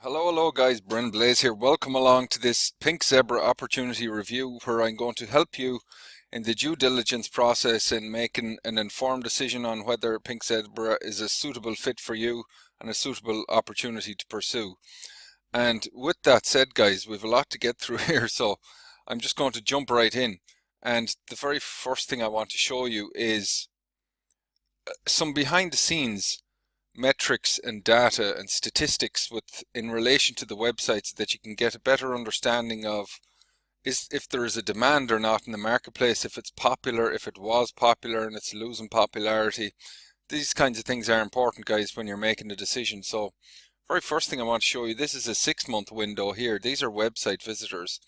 Hello guys, Bryn Blaze here. Welcome along to this Pink Zebra opportunity review where I'm going to help you in the due diligence process in making an informed decision on whether Pink Zebra is a suitable fit for you and a suitable opportunity to pursue. And with that said guys, we've a lot to get through here, so I'm just going to jump right in. And the very first thing I want to show you is some behind the scenes metrics and data and statistics in relation to the website so that you can get a better understanding of if there is a demand or not in the marketplace, if it's popular, if it was popular and it's losing popularity. These kinds of things are important guys when you're making a decision. So very first thing I want to show you, this is a 6-month window here. These are website visitors.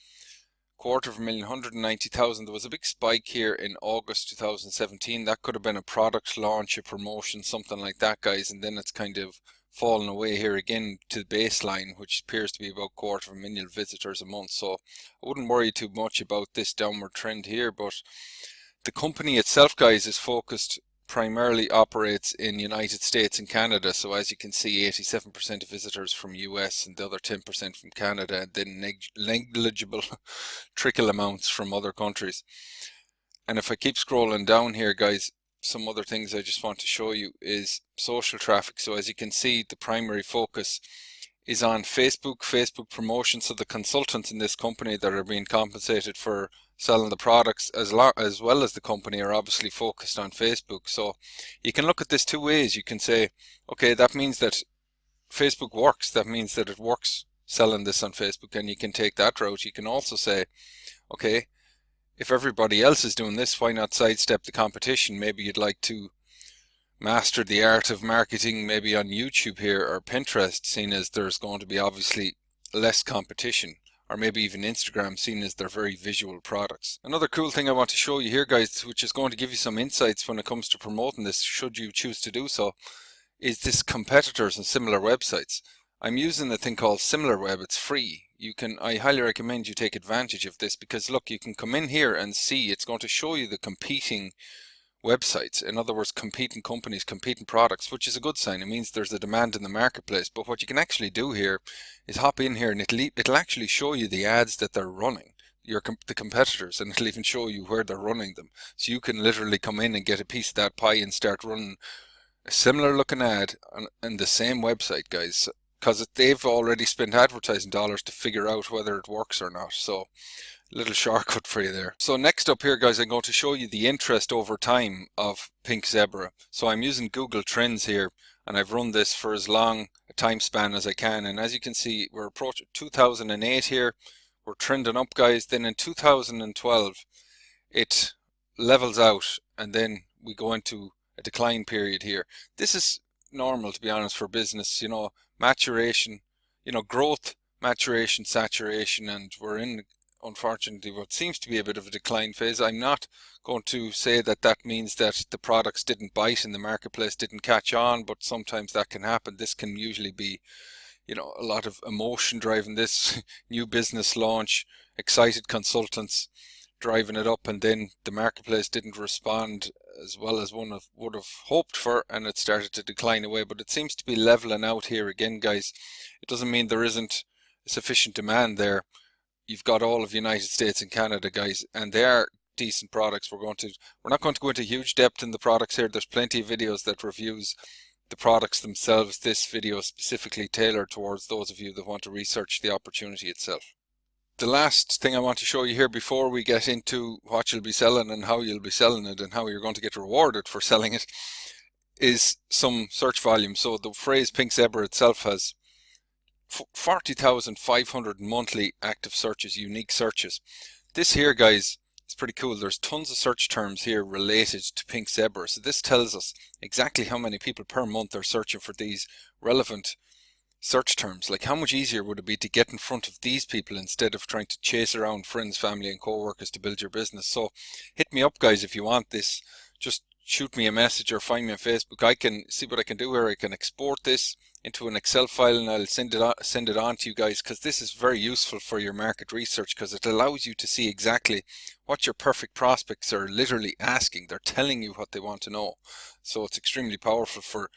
250,000, 190,000. There was a big spike here in August 2017. That could have been a product launch, a promotion, something like that guys, and then it's kind of fallen away here again to the baseline, which appears to be about 250,000 visitors a month. So I wouldn't worry too much about this downward trend here, but the company itself guys is focused, primarily operates in United States and Canada. So as you can see, 87% of visitors from US and the other 10% from Canada, and then negligible trickle amounts from other countries. And if I keep scrolling down here guys, some other things I just want to show you is social traffic. So as you can see, the primary focus is on Facebook promotion. So the consultants in this company that are being compensated for selling the products as well as the company are obviously focused on Facebook. So you can look at this two ways. You can say, okay, that means that Facebook works. That means that it works selling this on Facebook, and you can take that route. You can also say, okay, if everybody else is doing this, why not sidestep the competition? Maybe you'd like to master the art of marketing maybe on YouTube here or Pinterest, seeing as there's going to be obviously less competition, or maybe even Instagram, seeing as they're very visual products. Another cool thing I want to show you here guys, which is going to give you some insights when it comes to promoting this, should you choose to do so, is this competitors and similar websites. I'm using a thing called SimilarWeb. It's free. I highly recommend you take advantage of this, because look, you can come in here and see it's going to show you the competing websites. In other words, competing companies, competing products, which is a good sign. It means there's a demand in the marketplace. But what you can actually do here is hop in here and it'll actually show you the ads that they're running, the competitors, and it'll even show you where they're running them. So you can literally come in and get a piece of that pie and start running a similar looking ad on the same website guys, because they've already spent advertising dollars to figure out whether it works or not. So little shortcut for you there. So next up here guys, I'm going to show you the interest over time of Pink Zebra. So I'm using Google Trends here, and I've run this for as long a time span as I can, and as you can see, we're approaching 2008 here. We're trending up guys. Then in 2012 it levels out, and then we go into a decline period here. This is normal, to be honest, for business, maturation, growth, maturation, saturation, and we're in, unfortunately, what seems to be a bit of a decline phase. I'm not going to say that that means that the products didn't bite in the marketplace, didn't catch on, but sometimes that can happen. This can usually be, a lot of emotion driving this new business launch, excited consultants driving it up, and then the marketplace didn't respond as well as one would have hoped for, and it started to decline away. But it seems to be leveling out here again guys. It doesn't mean there isn't sufficient demand there. You've got all of United States and Canada guys, and they are decent products. We're not going to go into huge depth in the products here. There's plenty of videos that reviews the products themselves. This video is specifically tailored towards those of you that want to research the opportunity itself. The last thing I want to show you here before we get into what you'll be selling and how you'll be selling it and how you're going to get rewarded for selling it is some search volume. So the phrase Pink Zebra itself has 40,500 monthly active searches, unique searches. This here guys is pretty cool. There's tons of search terms here related to Pink Zebra. So this tells us exactly how many people per month are searching for these relevant search terms. Like, how much easier would it be to get in front of these people instead of trying to chase around friends, family and co-workers to build your business? So hit me up guys if you want this. Just shoot me a message or find me on Facebook. I can see what I can do here. I can export this into an Excel file and I'll send it on to you guys, because this is very useful for your market research, because it allows you to see exactly what your perfect prospects are literally asking. They're telling you what they want to know. So it's extremely powerful for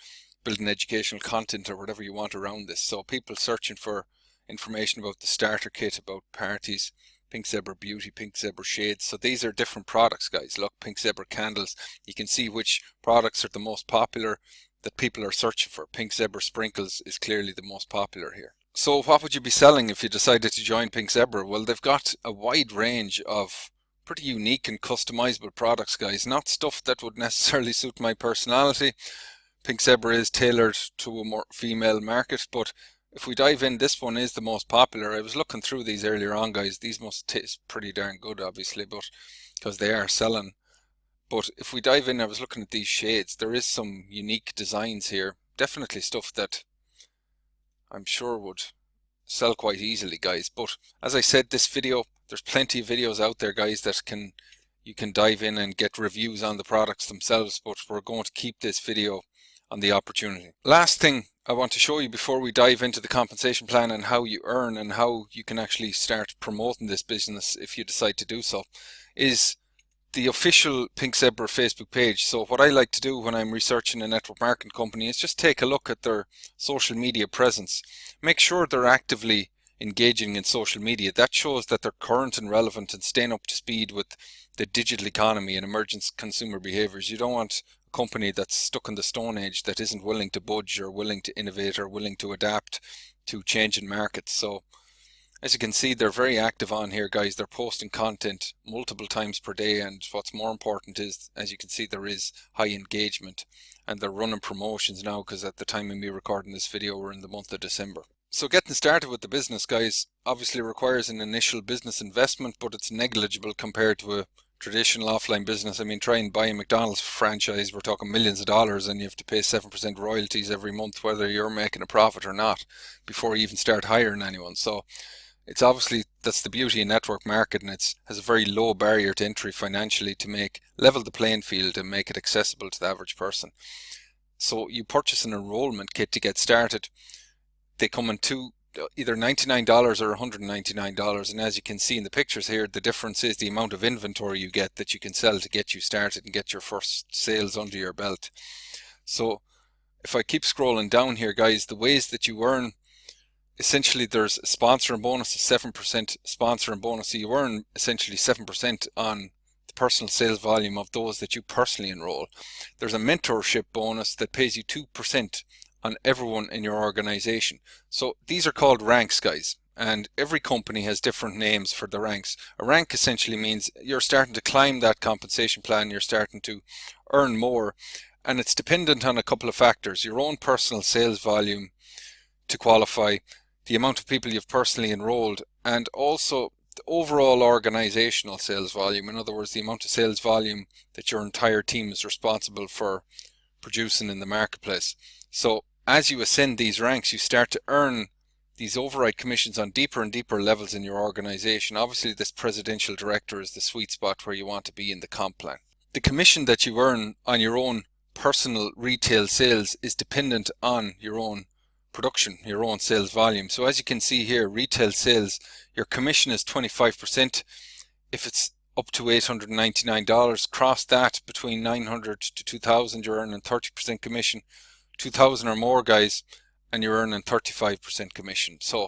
building educational content or whatever you want around this. So people searching for information about the starter kit, about parties, Pink Zebra Beauty, Pink Zebra Shades. So these are different products, guys. Look, Pink Zebra candles. You can see which products are the most popular that people are searching for. Pink Zebra Sprinkles is clearly the most popular here. So what would you be selling if you decided to join Pink Zebra? Well, they've got a wide range of pretty unique and customizable products, guys. Not stuff that would necessarily suit my personality. Pink Zebra is tailored to a more female market, but if we dive in, this one is the most popular. I was looking through these earlier on, guys. These must taste pretty darn good, obviously, but because they are selling. But if we dive in, I was looking at these shades. There is some unique designs here. Definitely stuff that I'm sure would sell quite easily, guys. But as I said, this video, there's plenty of videos out there, guys, that you can dive in and get reviews on the products themselves, but we're going to keep this video on the opportunity. Last thing I want to show you before we dive into the compensation plan and how you earn and how you can actually start promoting this business if you decide to do so is the official Pink Zebra Facebook page. So what I like to do when I'm researching a network marketing company is just take a look at their social media presence. Make sure they're actively engaging in social media. That shows that they're current and relevant and staying up to speed with the digital economy and emerging consumer behaviors. You don't want a company that's stuck in the Stone Age that isn't willing to budge or willing to innovate or willing to adapt to changing markets. So as you can see, they're very active on here, guys. They're posting content multiple times per day, and what's more important is, as you can see, there is high engagement, and they're running promotions now because at the time of me recording this video, we're in the month of December. So getting started with the business, guys, obviously requires an initial business investment, but it's negligible compared to a traditional offline business. I mean, try and buy a McDonald's franchise, we're talking millions of dollars, and you have to pay 7% royalties every month, whether you're making a profit or not, before you even start hiring anyone. So it's obviously, that's the beauty in network marketing. It has a very low barrier to entry financially to make level the playing field and make it accessible to the average person. So you purchase an enrollment kit to get started. They come in either $99 or $199, and as you can see in the pictures here, the difference is the amount of inventory you get that you can sell to get you started and get your first sales under your belt. So if I keep scrolling down here, guys, the ways that you earn, essentially there's a sponsor and bonus, a 7% sponsor and bonus. So you earn essentially 7% on the personal sales volume of those that you personally enroll. There's a mentorship bonus that pays you 2% on everyone in your organization. So these are called ranks, guys, and every company has different names for the ranks. A rank essentially means you're starting to climb that compensation plan, you're starting to earn more, and it's dependent on a couple of factors: your own personal sales volume to qualify, the amount of people you've personally enrolled, and also the overall organizational sales volume. In other words, the amount of sales volume that your entire team is responsible for producing in the marketplace. So as you ascend these ranks, you start to earn these override commissions on deeper and deeper levels in your organization. Obviously, this presidential director is the sweet spot where you want to be in the comp plan. The commission that you earn on your own personal retail sales is dependent on your own production, your own sales volume. So as you can see here, retail sales, your commission is 25%. If it's up to $899, cross that between $900 to $2,000, you're earning 30% commission. 2,000 or more, guys, and you're earning 35% commission. So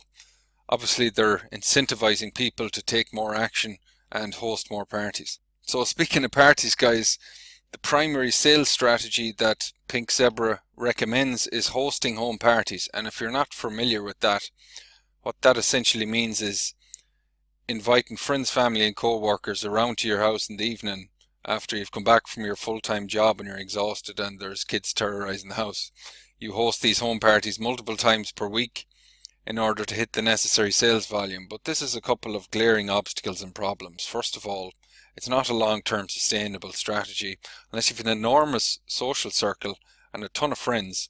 obviously they're incentivizing people to take more action and host more parties. So speaking of parties, guys, the primary sales strategy that Pink Zebra recommends is hosting home parties. And if you're not familiar with that, what that essentially means is inviting friends, family and co-workers around to your house in the evening after you've come back from your full-time job and you're exhausted and there's kids terrorizing the house. You host these home parties multiple times per week in order to hit the necessary sales volume. But this is a couple of glaring obstacles and problems. First of all, it's not a long-term sustainable strategy unless you've an enormous social circle and a ton of friends.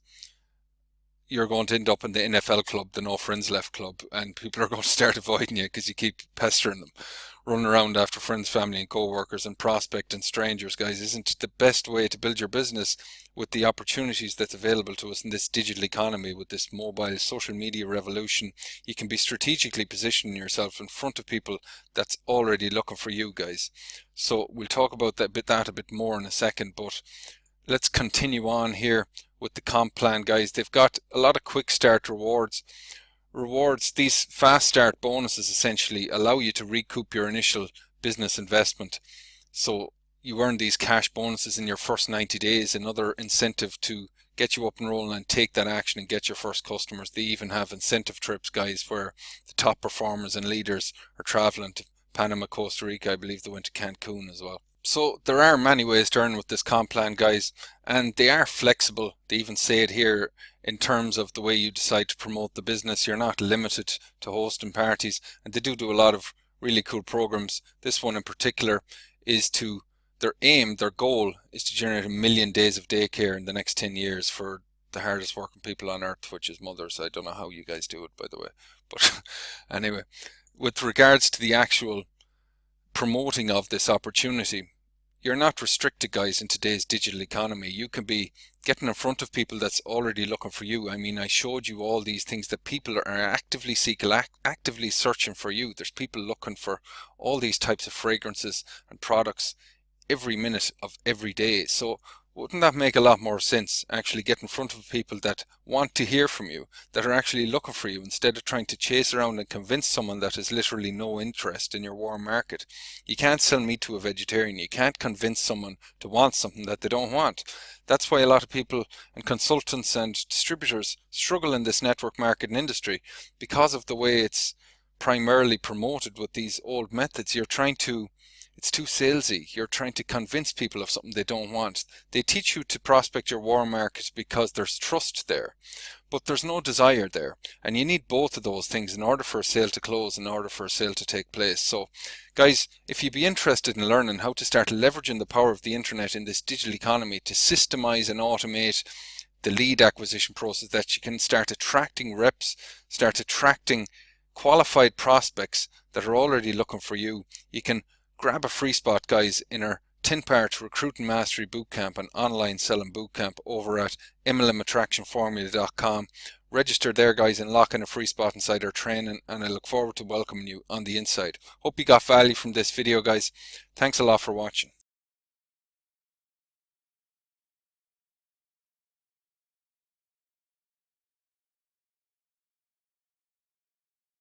You're going to end up in the NFL club, the no friends left club, and people are going to start avoiding you because you keep pestering them. Running around after friends, family and co-workers and prospecting strangers, guys, isn't the best way to build your business with the opportunities that's available to us in this digital economy, with this mobile social media revolution. You can be strategically positioning yourself in front of people that's already looking for you, guys. So we'll talk about that a bit more in a second, but let's continue on here with the comp plan, guys. They've got a lot of quick start rewards. These fast start bonuses essentially allow you to recoup your initial business investment. So you earn these cash bonuses in your first 90 days, another incentive to get you up and rolling and take that action and get your first customers. They even have incentive trips, guys, where the top performers and leaders are traveling to Panama, Costa Rica. I believe they went to Cancun as well. So there are many ways to earn with this comp plan, guys, and they are flexible. They even say it here in terms of the way you decide to promote the business. You're not limited to hosting parties, and they do a lot of really cool programs. This one in particular is to their goal is to generate 1 million days of daycare in the next 10 years for the hardest working people on earth, which is mothers. I don't know how you guys do it, by the way, but anyway, with regards to the actual promoting of this opportunity, you're not restricted, guys, in today's digital economy. You can be getting in front of people that's already looking for you. I mean, I showed you all these things that people are actively seeking, actively searching for you. There's people looking for all these types of fragrances and products every minute of every day. So wouldn't that make a lot more sense, actually get in front of people that want to hear from you, that are actually looking for you, instead of trying to chase around and convince someone that has literally no interest in your warm market. You can't sell meat to a vegetarian. You can't convince someone to want something that they don't want. That's why a lot of people and consultants and distributors struggle in this network marketing industry, because of the way it's primarily promoted with these old methods. It's too salesy. You're trying to convince people of something they don't want. They teach you to prospect your warm market because there's trust there, but there's no desire there. And you need both of those things in order for a sale to close, in order for a sale to take place. So guys, if you'd be interested in learning how to start leveraging the power of the internet in this digital economy to systemize and automate the lead acquisition process, that you can start attracting reps, start attracting qualified prospects that are already looking for you, you can grab a free spot, guys, in our 10-part Recruiting Mastery Bootcamp and Online Selling Bootcamp over at MLMAttractionFormula.com. Register there, guys, and lock in a free spot inside our training, and I look forward to welcoming you on the inside. Hope you got value from this video, guys. Thanks a lot for watching.